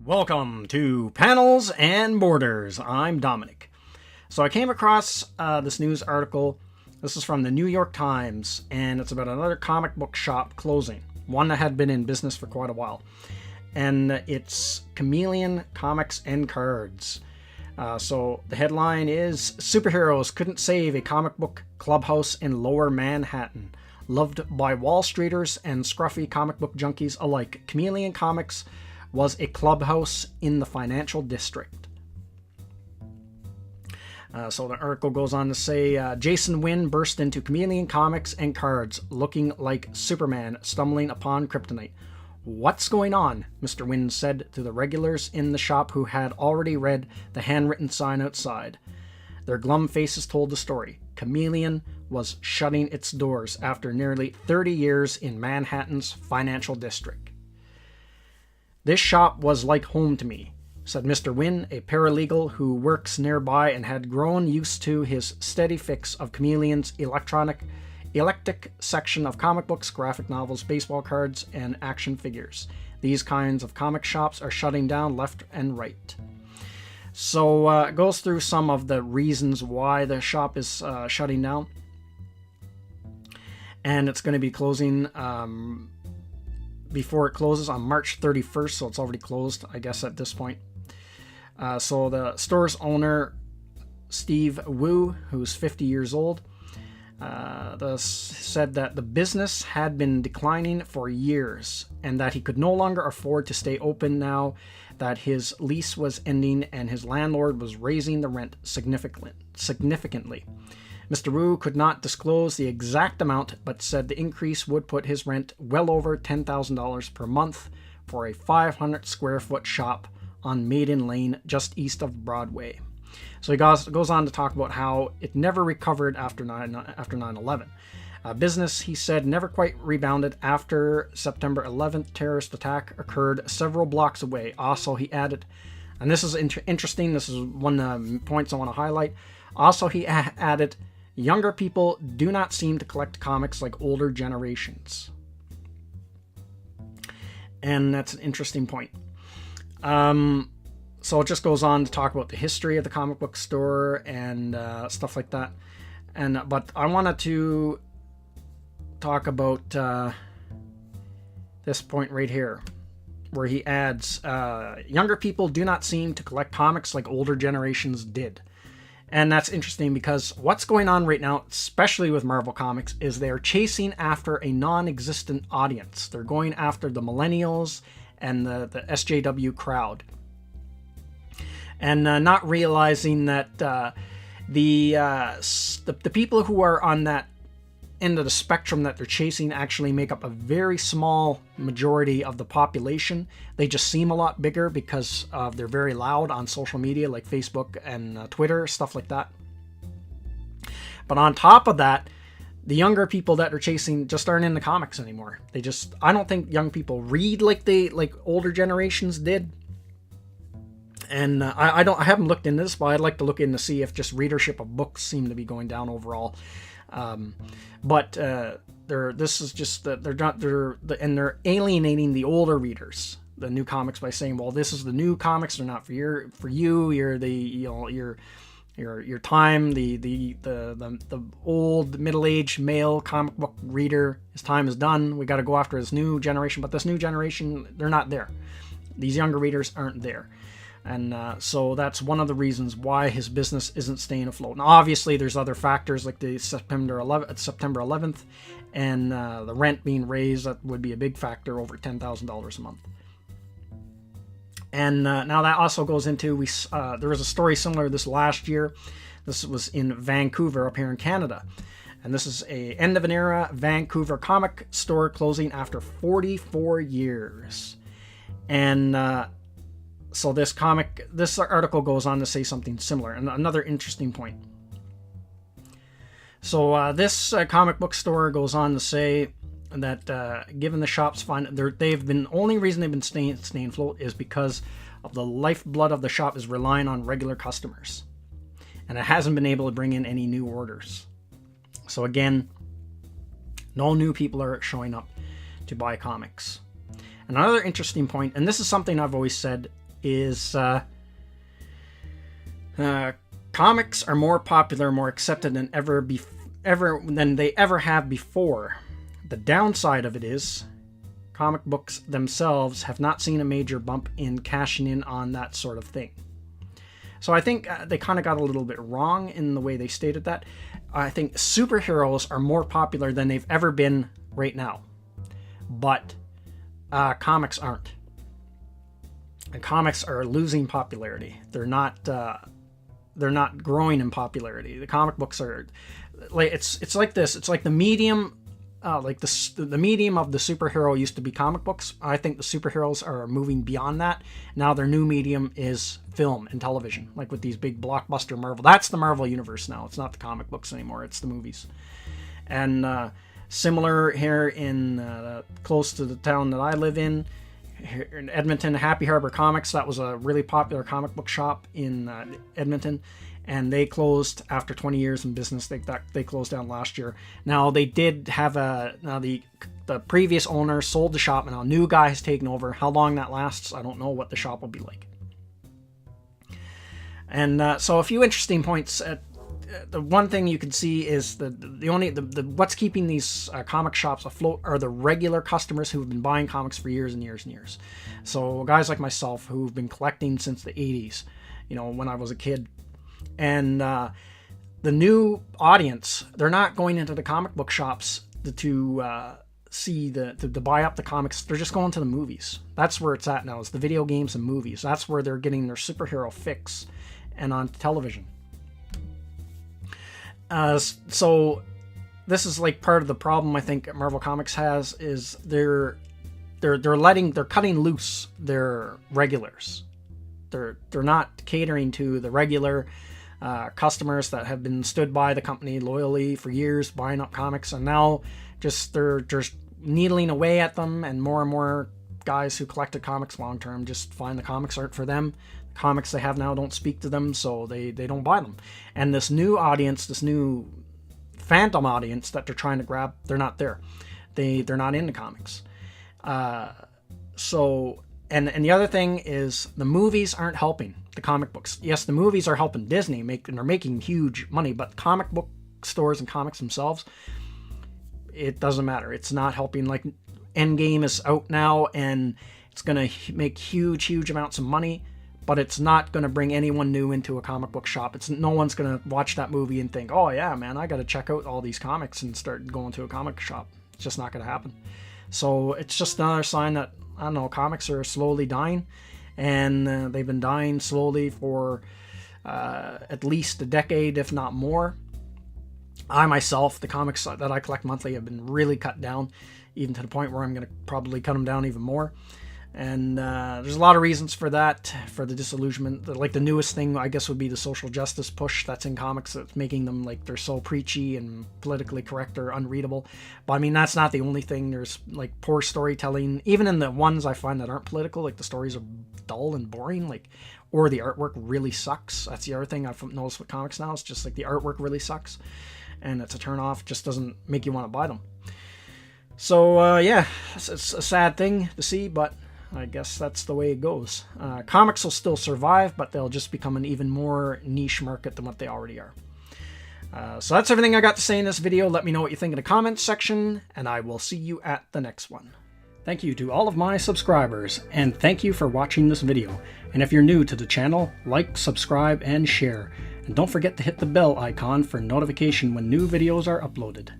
Welcome to Panels and Borders. I'm Dominic. So I came across this news article. This is from the New York Times, and it's about another comic book shop closing, one that had been in business for quite a while. And it's Chameleon Comics and Cards. So the headline is, Superheroes Couldn't Save a Comic Book Clubhouse in Lower Manhattan. Loved by Wall Streeters and scruffy comic book junkies alike, Chameleon Comics was a clubhouse in the financial district. So the article goes on to say, Jason Wynn burst into Chameleon Comics and Cards looking like Superman stumbling upon kryptonite. "What's going on?" Mr. Wynn said to the regulars in the shop who had already read the handwritten sign outside. Their glum faces told the story. Chameleon was shutting its doors after nearly 30 years in Manhattan's financial district. "This shop was like home to me," said Mr. Wynn, a paralegal who works nearby and had grown used to his steady fix of Chameleon's eclectic section of comic books, graphic novels, baseball cards, and action figures. These kinds of comic shops are shutting down left and right. So it goes through some of the reasons why the shop is shutting down. And it's going to be closing before it closes on March 31st, so it's already closed, I guess, at this point. So the store's owner, Steve Wu, who's 50 years old, said that the business had been declining for years and that he could no longer afford to stay open now that his lease was ending and his landlord was raising the rent significantly. Mr. Wu could not disclose the exact amount, but said the increase would put his rent well over $10,000 per month for a 500 square foot shop on Maiden Lane just east of Broadway. So he goes on to talk about how it never recovered after 9/11. Business, he said, never quite rebounded after September 11th terrorist attack occurred several blocks away. Also, he added, and this is interesting, this is one of the points I want to highlight. Also, he added, younger people do not seem to collect comics like older generations. And that's an interesting point. So it just goes on to talk about the history of the comic book store and stuff like that. But I wanted to talk about this point right here, where he adds, younger people do not seem to collect comics like older generations did. And that's interesting because what's going on right now, especially with Marvel Comics, is they're chasing after a non-existent audience. They're going after the millennials and the SJW crowd. And not realizing that the people who are on that end of the spectrum that they're chasing actually make up a very small majority of the population. They just seem a lot bigger because they're very loud on social media like Facebook and Twitter, stuff like that. But on top of that, the younger people that they're chasing just aren't into comics anymore. I don't think young people read like older generations did. And I haven't looked into this, but I'd like to look in to see if just readership of books seem to be going down overall. But they're alienating the older readers, the new comics, by saying, well, this is the new comics, they're not for you. You're your time, the old middle-aged male comic book reader. His time is done. We got to go after this new generation, but this new generation, they're not there. These younger readers aren't there. And so that's one of the reasons why his business isn't staying afloat. Now, obviously, there's other factors like the September 11th and the rent being raised. That would be a big factor, over $10,000 a month. And now that also goes into, there was a story similar to this last year. This was in Vancouver up here in Canada. And this is a end of an era Vancouver comic store closing after 44 years. And so this article goes on to say something similar, and another interesting point. So this comic book store goes on to say that given the shop's only reason they've been staying afloat is because of the lifeblood of the shop is relying on regular customers, and it hasn't been able to bring in any new orders. So again, no new people are showing up to buy comics. Another interesting point, and this is something I've always said, is comics are more popular, more accepted than than they ever have before. The downside of it is comic books themselves have not seen a major bump in cashing in on that sort of thing. So I think they kind of got a little bit wrong in the way they stated that. I think superheroes are more popular than they've ever been right now. But comics aren't. And comics are losing popularity. They're not growing in popularity. The comic books are like it's like this. It's like the medium. Like the medium of the superhero used to be comic books. I think the superheroes are moving beyond that. Now their new medium is film and television, like with these big blockbuster Marvel. That's the Marvel universe now. It's not the comic books anymore. It's the movies. And similar here in close to the town that I live in, here in Edmonton, Happy Harbor Comics. That was a really popular comic book shop in Edmonton. And they closed after 20 years in business. They closed down last year. Now they did have the previous owner sold the shop, and now a new guy has taken over. How long that lasts, I don't know what the shop will be like. And so a few interesting points. The one thing you can see is what's keeping these comic shops afloat are the regular customers who've been buying comics for years and years and years. So guys like myself who've been collecting since the 80s, when I was a kid. And the new audience, they're not going into the comic book shops to buy up the comics. They're just going to the movies. That's where it's at now, is the video games and movies. That's where they're getting their superhero fix, and on television. So this is like part of the problem I think Marvel Comics has, is they're cutting loose their regulars. They're not catering to the regular customers that have been stood by the company loyally for years, buying up comics, and now they're just needling away at them, and more guys who collected comics long term just find the comics aren't for them. The comics they have now don't speak to them, so they don't buy them. And this new audience, this new phantom audience that they're trying to grab, they're not there. They're not into comics. And the other thing is the movies aren't helping the comic books. Yes, the movies are helping Disney and they're making huge money, but comic book stores and comics themselves, it doesn't matter. It's not helping. Like Endgame is out now and it's going to make huge amounts of money, but it's not going to bring anyone new into a comic book shop. No one's going to watch that movie and think, oh yeah, man, I got to check out all these comics and start going to a comic shop. It's just not going to happen. So it's just another sign that, I don't know, comics are slowly dying, and they've been dying slowly for at least a decade, if not more. I myself, the comics that I collect monthly have been really cut down, even to the point where I'm going to probably cut them down even more. And there's a lot of reasons for that, for the disillusionment. Like the newest thing, I guess, would be the social justice push that's in comics that's making them like they're so preachy and politically correct or unreadable. But I mean, that's not the only thing. There's like poor storytelling, even in the ones I find that aren't political. Like the stories are dull and boring, or the artwork really sucks. That's the other thing I've noticed with comics now. It's just like the artwork really sucks, and it's a turnoff. Just doesn't make you want to buy them. So yeah, it's a sad thing to see, but I guess that's the way it goes. Comics will still survive, but they'll just become an even more niche market than what they already are. So that's everything I got to say in this video. Let me know what you think in the comments section, and I will see you at the next one. Thank you to all of my subscribers, and thank you for watching this video. And if you're new to the channel, like, subscribe, and share. And don't forget to hit the bell icon for notification when new videos are uploaded.